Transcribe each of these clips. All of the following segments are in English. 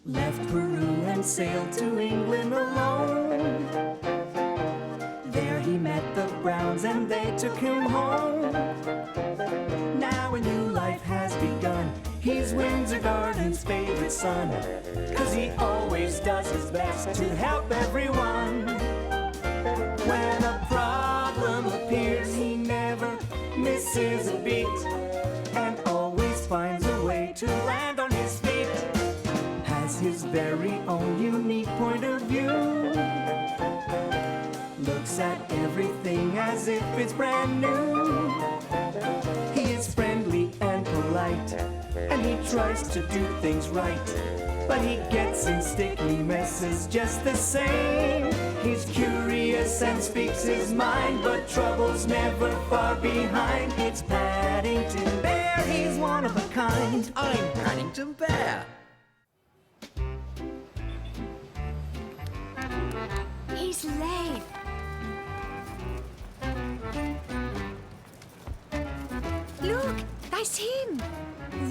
left Peru and sailed to England alone. There he met the Browns and they took him home. Now a new life has begun. He's Windsor Garden's favorite son, 'cause he always does his best to help everyone. When a problem appears, he never misses a beat and always finds a way to land on his feet. Has his very own unique point of view. Looks at everything as if it's brand new. He is friendly and polite, and he tries to do things right, but he gets in sticky messes just the same. He's curious and speaks his mind, but trouble's never far behind. It's Paddington Bear, he's one of a kind. I'm Paddington Bear. He's late. Look, that's him.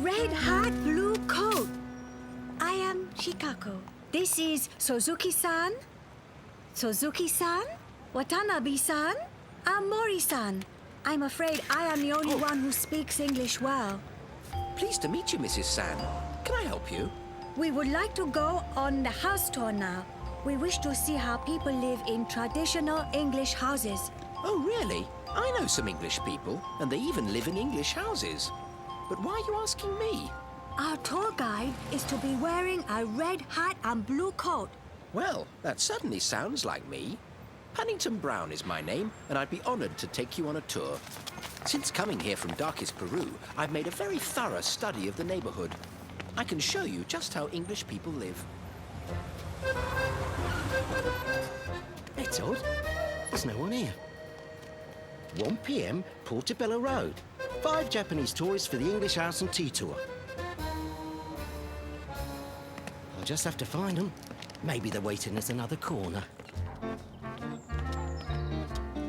Red hat, blue coat. I am Shikako. This is Suzuki-san. Suzuki-san? Watanabe-san? I'm Mori-san. I'm afraid I am the only one who speaks English well. Pleased to meet you, Mrs. San. Can I help you? We would like to go on the house tour now. We wish to see how people live in traditional English houses. Oh, really? I know some English people, and they even live in English houses. But why are you asking me? Our tour guide is to be wearing a red hat and blue coat. Well, that certainly sounds like me. Paddington Brown is my name, and I'd be honoured to take you on a tour. Since coming here from darkest Peru, I've made a very thorough study of the neighbourhood. I can show you just how English people live. It's odd. There's no one here. 1 p.m, Portobello Road. 5 Japanese tourists for the English House and Tea Tour. I'll just have to find them. Maybe they're waiting at another corner.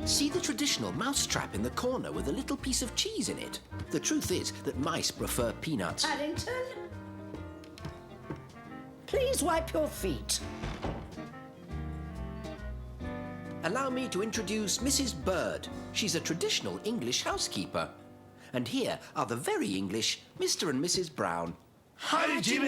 See the traditional mousetrap in the corner with a little piece of cheese in it? The truth is that mice prefer peanuts. Paddington? Please wipe your feet. Allow me to introduce Mrs. Bird. She's a traditional English housekeeper. And here are the very English Mr. and Mrs. Brown. Paddington?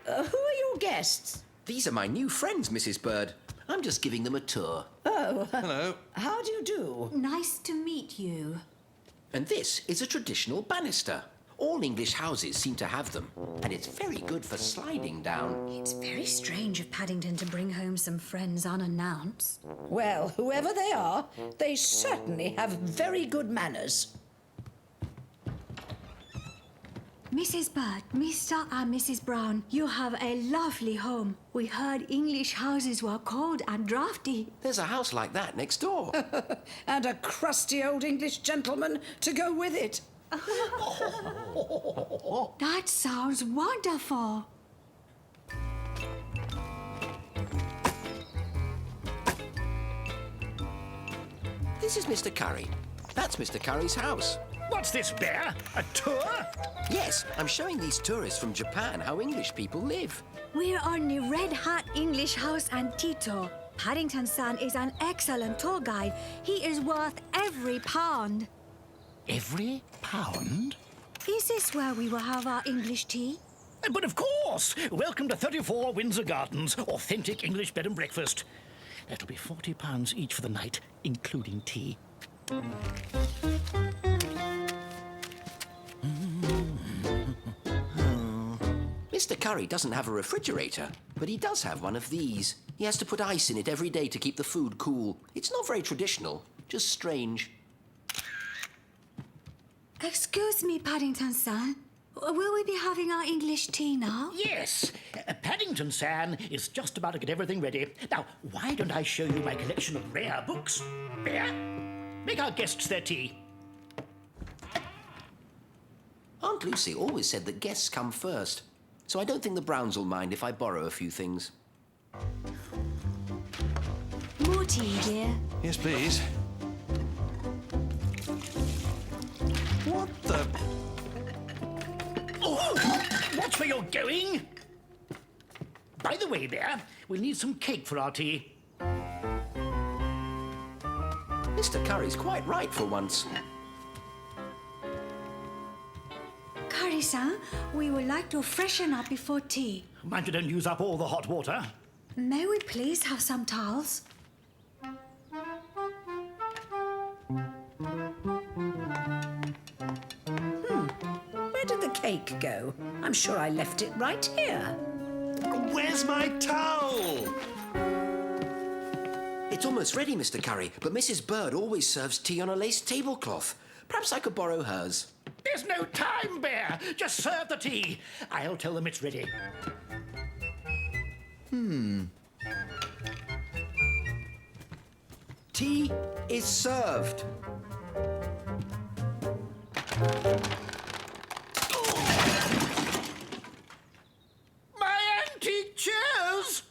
Who are your guests? These are my new friends, Mrs. Bird. I'm just giving them a tour. Oh. Hello. How do you do? Nice to meet you. And this is a traditional banister. All English houses seem to have them, and it's very good for sliding down. It's very strange of Paddington to bring home some friends unannounced. Well, whoever they are, they certainly have very good manners. Mrs. Bird, Mr. and Mrs. Brown, you have a lovely home. We heard English houses were cold and drafty. There's a house like that next door. And a crusty old English gentleman to go with it. That sounds wonderful. This is Mr. Curry. That's Mr. Curry's house. What's this, Bear? A tour? Yes, I'm showing these tourists from Japan how English people live. We're on the Red Hat English House and Tea Tour. Paddington-san is an excellent tour guide. He is worth every pound. Every pound? Is this where we will have our English tea? But of course! Welcome to 34 Windsor Gardens, authentic English bed and breakfast. That'll be £40 each for the night, including tea. Mr. Curry doesn't have a refrigerator, but he does have one of these. He has to put ice in it every day to keep the food cool. It's not very traditional, just strange. Excuse me, Paddington-san. Will we be having our English tea now? Yes, Paddington-san is just about to get everything ready. Now, why don't I show you my collection of rare books? Bear, make our guests their tea. Aunt Lucy always said that guests come first, so I don't think the Browns will mind if I borrow a few things. More tea, dear. Yes, please. What the... Oh! What's where you're going. By the way, Bear, we'll need some cake for our tea. Mr. Curry's quite right for once. Curry-san, we would like to freshen up before tea. Mind you don't use up all the hot water. May we please have some towels? Where did the cake go? I'm sure I left it right here. Where's my towel? It's almost ready, Mr. Curry, but Mrs. Bird always serves tea on a lace tablecloth. Perhaps I could borrow hers. There's no time, Bear. Just serve the tea. I'll tell them it's ready. Tea is served. My antique chairs!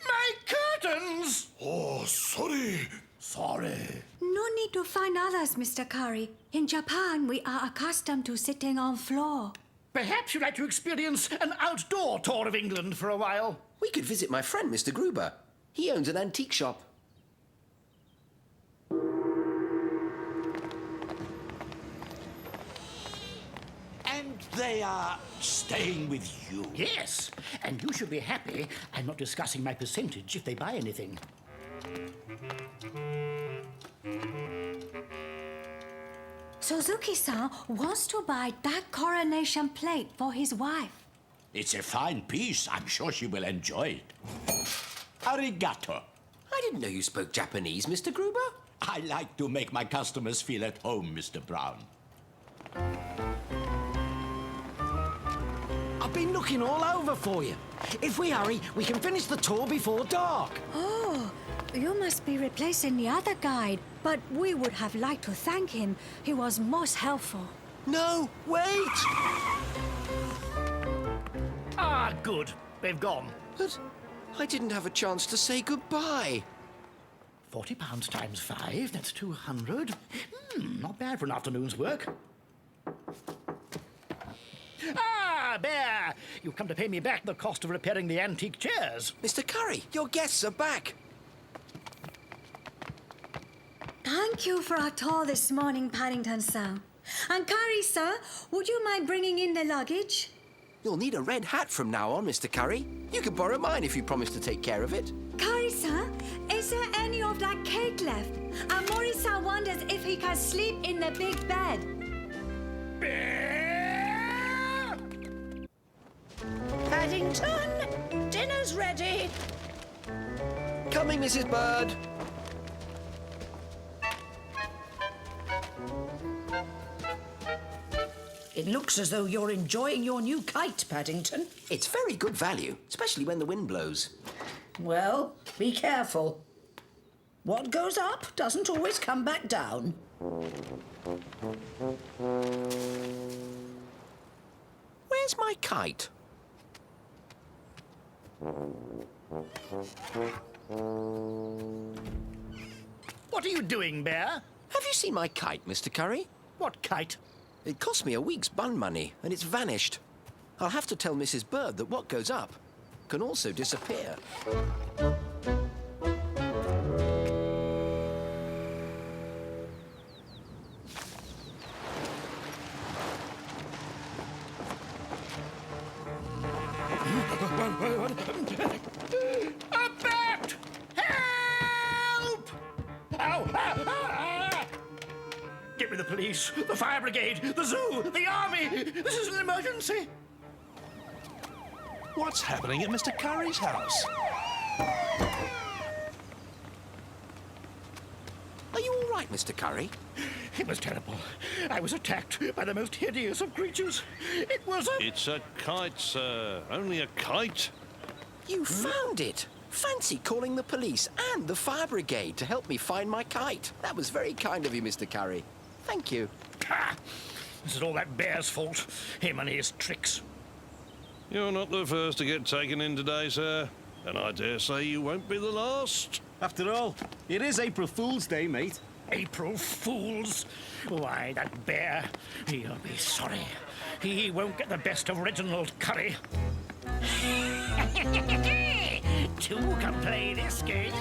My curtains! Oh, sorry. Sorry. No need to find others, Mr. Curry. In Japan, we are accustomed to sitting on floor. Perhaps you'd like to experience an outdoor tour of England for a while. We could visit my friend, Mr. Gruber. He owns an antique shop. And they are staying with you? Yes, and you should be happy I'm not discussing my percentage if they buy anything. Suzuki-san wants to buy that coronation plate for his wife. It's a fine piece. I'm sure she will enjoy it. Arigato. I didn't know you spoke Japanese, Mr. Gruber. I like to make my customers feel at home, Mr. Brown. I've been looking all over for you. If we hurry, we can finish the tour before dark. Oh, you must be replacing the other guide. But we would have liked to thank him. He was most helpful. No, wait! Ah, good. They've gone. But I didn't have a chance to say goodbye. £40 times 5, that's 200. Not bad for an afternoon's work. Ah, Bear! You've come to pay me back the cost of repairing the antique chairs. Mr. Curry, your guests are back. Thank you for our tour this morning, Paddington-san. And Curry-san, would you mind bringing in the luggage? You'll need a red hat from now on, Mr. Curry. You can borrow mine if you promise to take care of it. Curry-san, is there any of that cake left? And Mori-san wonders if he can sleep in the big bed. Bear! Paddington, dinner's ready. Coming, Mrs. Bird. It looks as though you're enjoying your new kite, Paddington. It's very good value, especially when the wind blows. Well, be careful. What goes up doesn't always come back down. Where's my kite? What are you doing, Bear? Have you seen my kite, Mr. Curry? What kite? It cost me a week's bun money, and it's vanished. I'll have to tell Mrs. Bird that what goes up can also disappear. A bat! Help! Ow! Get me the police, the fire brigade, the zoo, the army! This is an emergency! What's happening at Mr. Curry's house? Are you all right, Mr. Curry? It was terrible. I was attacked by the most hideous of creatures. It was a... It's a kite, sir. Only a kite. You found it! Fancy calling the police and the fire brigade to help me find my kite. That was very kind of you, Mr. Curry. Thank you. Ah, this is all that bear's fault. Him and his tricks. You're not the first to get taken in today, sir. And I dare say you won't be the last. After all, it is April Fool's Day, mate. April Fools! Why, that bear, he'll be sorry. He won't get the best of Reginald Curry. Two can play this game.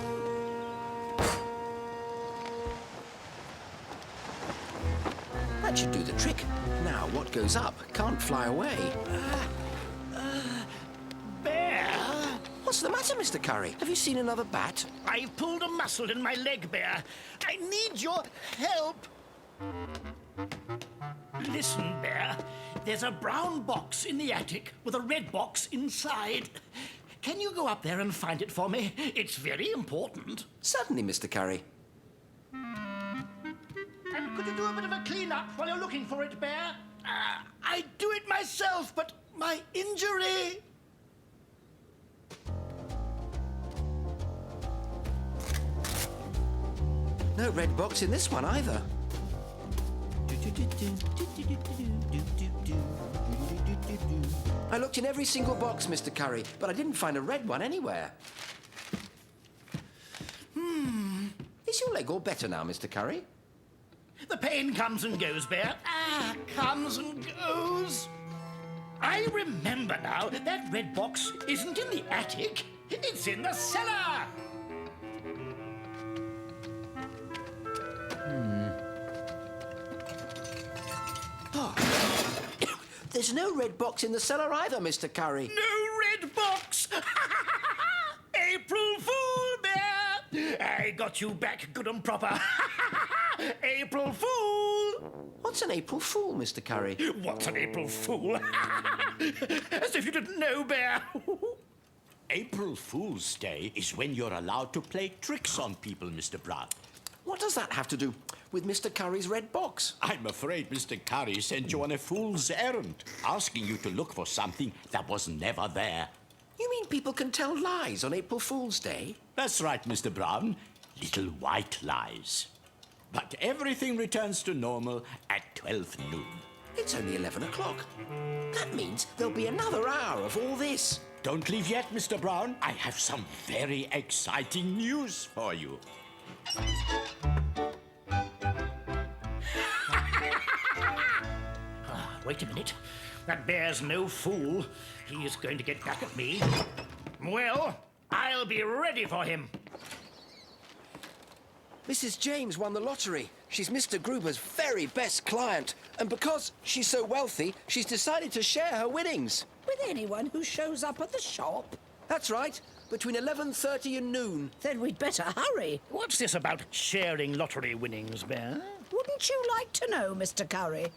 That should do the trick. Now, what goes up can't fly away. Bear! What's the matter, Mr. Curry? Have you seen another bat? I've pulled a muscle in my leg, Bear. I need your help. Listen, Bear. There's a brown box in the attic with a red box inside. Can you go up there and find it for me? It's very important. Certainly, Mr. Curry. And could you do a bit of a clean-up while you're looking for it, Bear? I'd do it myself, but my injury... No red box in this one either. I looked in every single box, Mr. Curry, but I didn't find a red one anywhere. Is your leg all better now, Mr. Curry? The pain comes and goes, Bear. Comes and goes. I remember now. That red box isn't in the attic. It's in the cellar. There's no red box in the cellar either, Mr. Curry. No red box. April Fool, Bear. I got you back good and proper. April Fool. What's an April Fool, Mr. Curry? What's an April Fool? As if you didn't know, Bear. April Fool's Day is when you're allowed to play tricks on people, Mr. Brown. What does that have to do with Mr. Curry's red box? I'm afraid Mr. Curry sent you on a fool's errand, asking you to look for something that was never there. You mean people can tell lies on April Fool's Day? That's right, Mr. Brown. Little white lies. But everything returns to normal at 12 noon. It's only 11 o'clock. That means there'll be another hour of all this. Don't leave yet, Mr. Brown. I have some very exciting news for you. Wait a minute. That bear's no fool. He's going to get back at me. Well, I'll be ready for him. Mrs. James won the lottery. She's Mr. Gruber's very best client. And because she's so wealthy, she's decided to share her winnings. With anyone who shows up at the shop? That's right. Between 11:30 and noon. Then we'd better hurry. What's this about sharing lottery winnings, Bear? Wouldn't you like to know, Mr. Curry?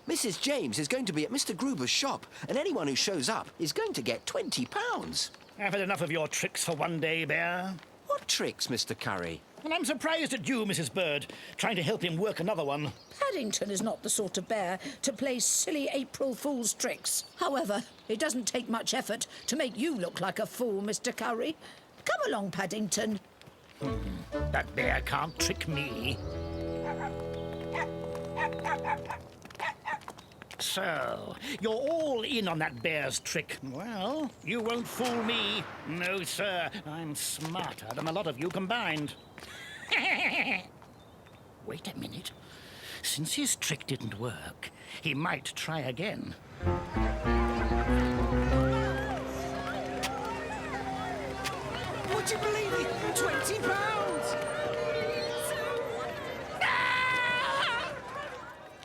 Mrs. James is going to be at Mr. Gruber's shop, and anyone who shows up is going to get £20. I've had enough of your tricks for one day, Bear. What tricks, Mr. Curry? And I'm surprised at you, Mrs. Bird, trying to help him work another one. Paddington is not the sort of bear to play silly April Fool's tricks. However, it doesn't take much effort to make you look like a fool, Mr. Curry. Come along, Paddington. That bear can't trick me. So, you're all in on that bear's trick. Well, you won't fool me. No, sir. I'm smarter than a lot of you combined. Wait a minute. Since his trick didn't work, he might try again. Would you believe it? £20!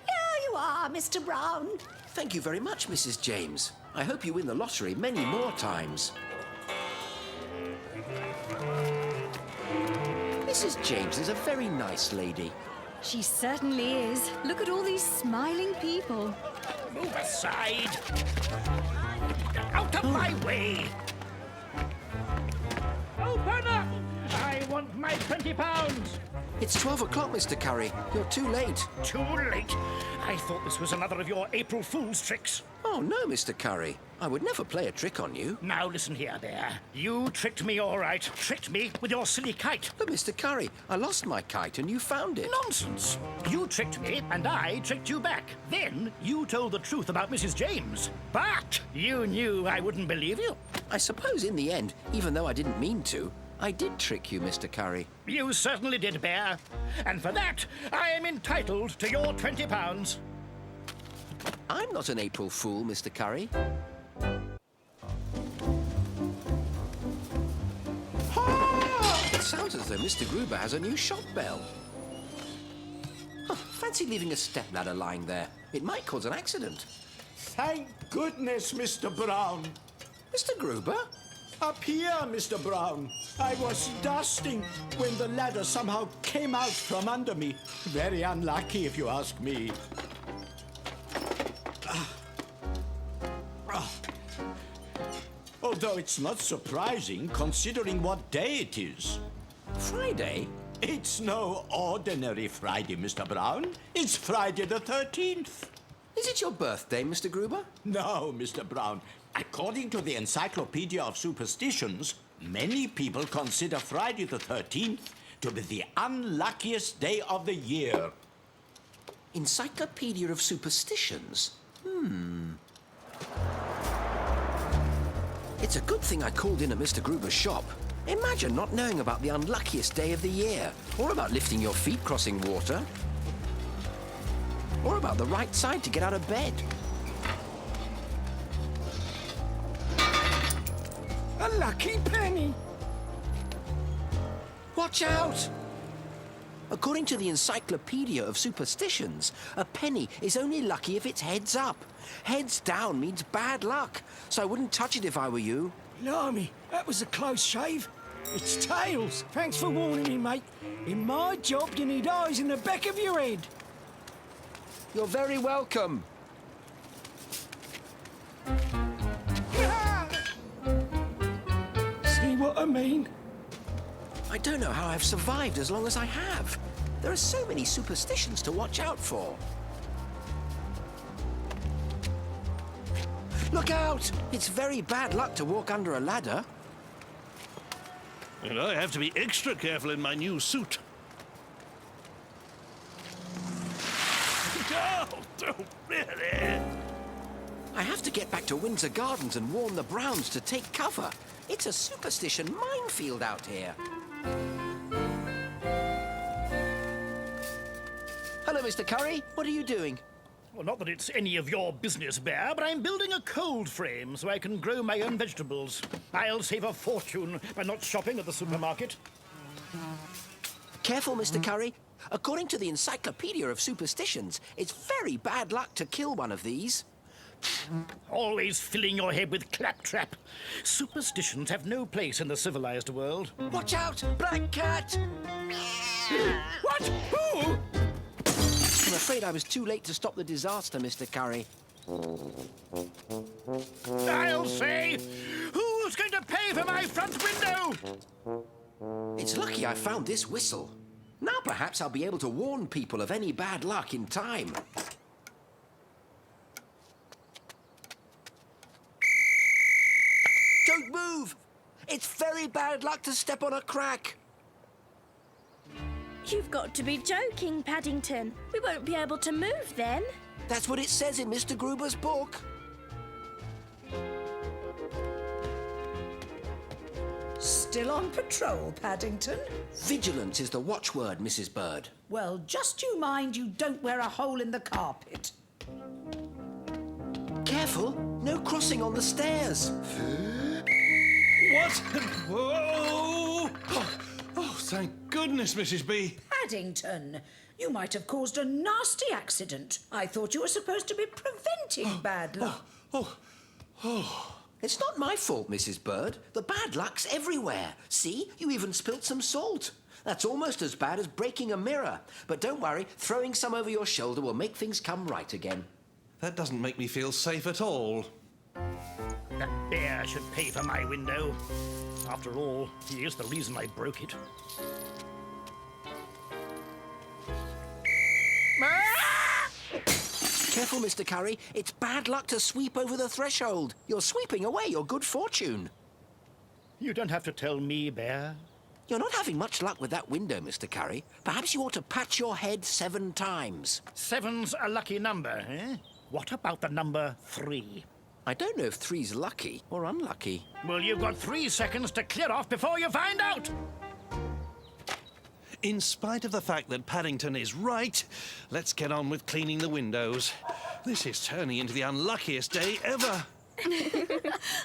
Here you are, Mr. Brown. Thank you very much, Mrs. James. I hope you win the lottery many more times. Mrs. James is a very nice lady. She certainly is. Look at all these smiling people. Move aside. Out of my way. Open up! I want my £20. It's 12 o'clock, Mr. Curry. You're too late. Too late. I thought this was another of your April Fool's tricks. Oh, no, Mr. Curry. I would never play a trick on you. Now listen here, Bear. You tricked me all right. Tricked me with your silly kite. But, Mr. Curry, I lost my kite and you found it. Nonsense. You tricked me and I tricked you back. Then you told the truth about Mrs. James. But you knew I wouldn't believe you. I suppose in the end, even though I didn't mean to, I did trick you, Mr. Curry. You certainly did, Bear. And for that, I am entitled to your £20. I'm not an April Fool, Mr. Curry. It sounds as though Mr. Gruber has a new shop bell. Huh, fancy leaving a stepladder lying there. It might cause an accident. Thank goodness, Mr. Brown. Mr. Gruber? Up here, Mr. Brown. I was dusting when the ladder somehow came out from under me. Very unlucky, if you ask me. Although it's not surprising, considering what day it is. Friday? It's no ordinary Friday, Mr. Brown. It's Friday the 13th. Is it your birthday, Mr. Gruber? No, Mr. Brown. According to the Encyclopedia of Superstitions, many people consider Friday the 13th to be the unluckiest day of the year. Encyclopedia of Superstitions? It's a good thing I called in at Mr. Gruber's shop. Imagine not knowing about the unluckiest day of the year, or about lifting your feet crossing water, or about the right side to get out of bed. A lucky penny. Watch out! According to the Encyclopedia of Superstitions, a penny is only lucky if it's heads up. Heads down means bad luck, so I wouldn't touch it if I were you. Blimey, that was a close shave. It's tails. Thanks for warning me, mate. In my job, you need eyes in the back of your head. You're very welcome. See what I mean? I don't know how I've survived as long as I have. There are so many superstitions to watch out for. Look out! It's very bad luck to walk under a ladder. And I have to be extra careful in my new suit. Oh, really? I have to get back to Windsor Gardens and warn the Browns to take cover. It's a superstition minefield out here. Hello, Mr. Curry. What are you doing? Well, not that it's any of your business, Bear, but I'm building a cold frame so I can grow my own vegetables. I'll save a fortune by not shopping at the supermarket. Careful, Mr. Curry. According to the Encyclopedia of Superstitions, it's very bad luck to kill one of these. Always filling your head with claptrap. Superstitions have no place in the civilized world. Watch out! Black cat! What? Who? I'm afraid I was too late to stop the disaster, Mr. Curry. I'll say! Who's going to pay for my front window? It's lucky I found this whistle. Now perhaps I'll be able to warn people of any bad luck in time. Don't move! It's very bad luck to step on a crack. You've got to be joking, Paddington. We won't be able to move then. That's what it says in Mr. Gruber's book. Still on patrol, Paddington? Vigilance is the watchword, Mrs. Bird. Well, just you mind you don't wear a hole in the carpet. Careful, no crossing on the stairs. What? Whoa! Oh, thank goodness, Mrs. B. Paddington, you might have caused a nasty accident. I thought you were supposed to be preventing bad luck. It's not my fault, Mrs. Bird. The bad luck's everywhere. See, you even spilt some salt. That's almost as bad as breaking a mirror. But don't worry, throwing some over your shoulder will make things come right again. That doesn't make me feel safe at all. That bear should pay for my window. After all, he is the reason I broke it. Careful, Mr. Curry. It's bad luck to sweep over the threshold. You're sweeping away your good fortune. You don't have to tell me, Bear. You're not having much luck with that window, Mr. Curry. Perhaps you ought to pat your head 7 times. 7's a lucky number, eh? What about the number 3? I don't know if 3's lucky or unlucky. Well, you've got 3 seconds to clear off before you find out. In spite of the fact that Paddington is right, let's get on with cleaning the windows. This is turning into the unluckiest day ever.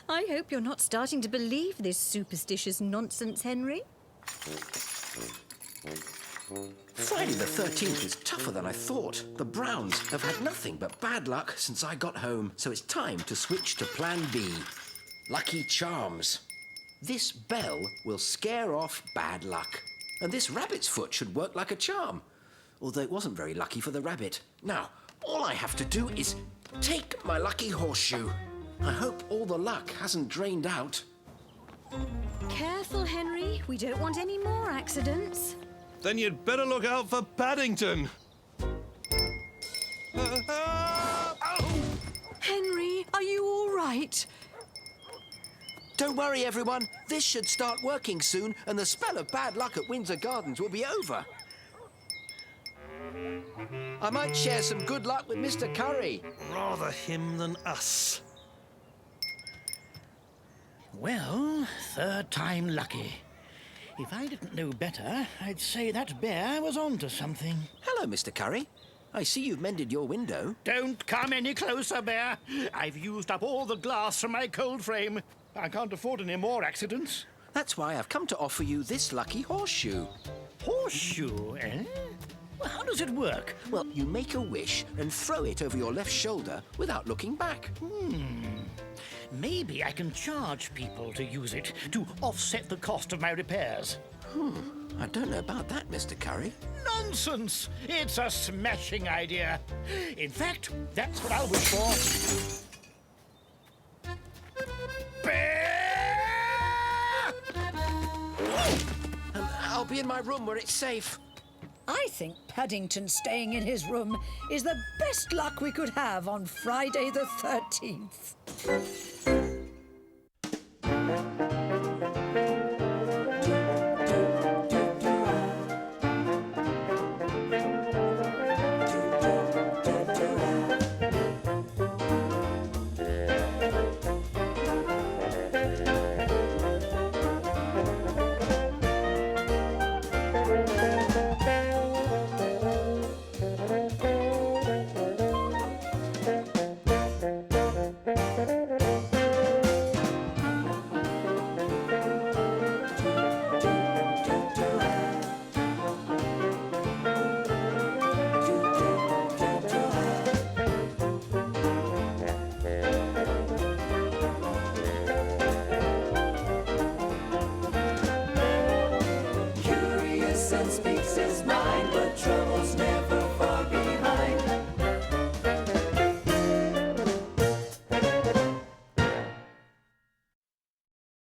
I hope you're not starting to believe this superstitious nonsense, Henry. Friday the 13th is tougher than I thought. The Browns have had nothing but bad luck since I got home, so it's time to switch to Plan B. Lucky Charms. This bell will scare off bad luck. And this rabbit's foot should work like a charm. Although it wasn't very lucky for the rabbit. Now, all I have to do is take my lucky horseshoe. I hope all the luck hasn't drained out. Careful, Henry. We don't want any more accidents. Then you'd better look out for Paddington. Henry, are you all right? Don't worry, everyone. This should start working soon, and the spell of bad luck at Windsor Gardens will be over. I might share some good luck with Mr. Curry. Rather him than us. Well, third time lucky. If I didn't know better, I'd say that bear was onto something. Hello, Mr. Curry. I see you've mended your window. Don't come any closer, Bear. I've used up all the glass from my cold frame. I can't afford any more accidents. That's why I've come to offer you this lucky horseshoe. Horseshoe, eh? Well, how does it work? Well, you make a wish and throw it over your left shoulder without looking back. Maybe I can charge people to use it to offset the cost of my repairs. I don't know about that, Mr. Curry. Nonsense! It's a smashing idea. In fact, that's what I'll wish for. Bear! And I'll be in my room where it's safe. I think Paddington staying in his room is the best luck we could have on Friday the 13th.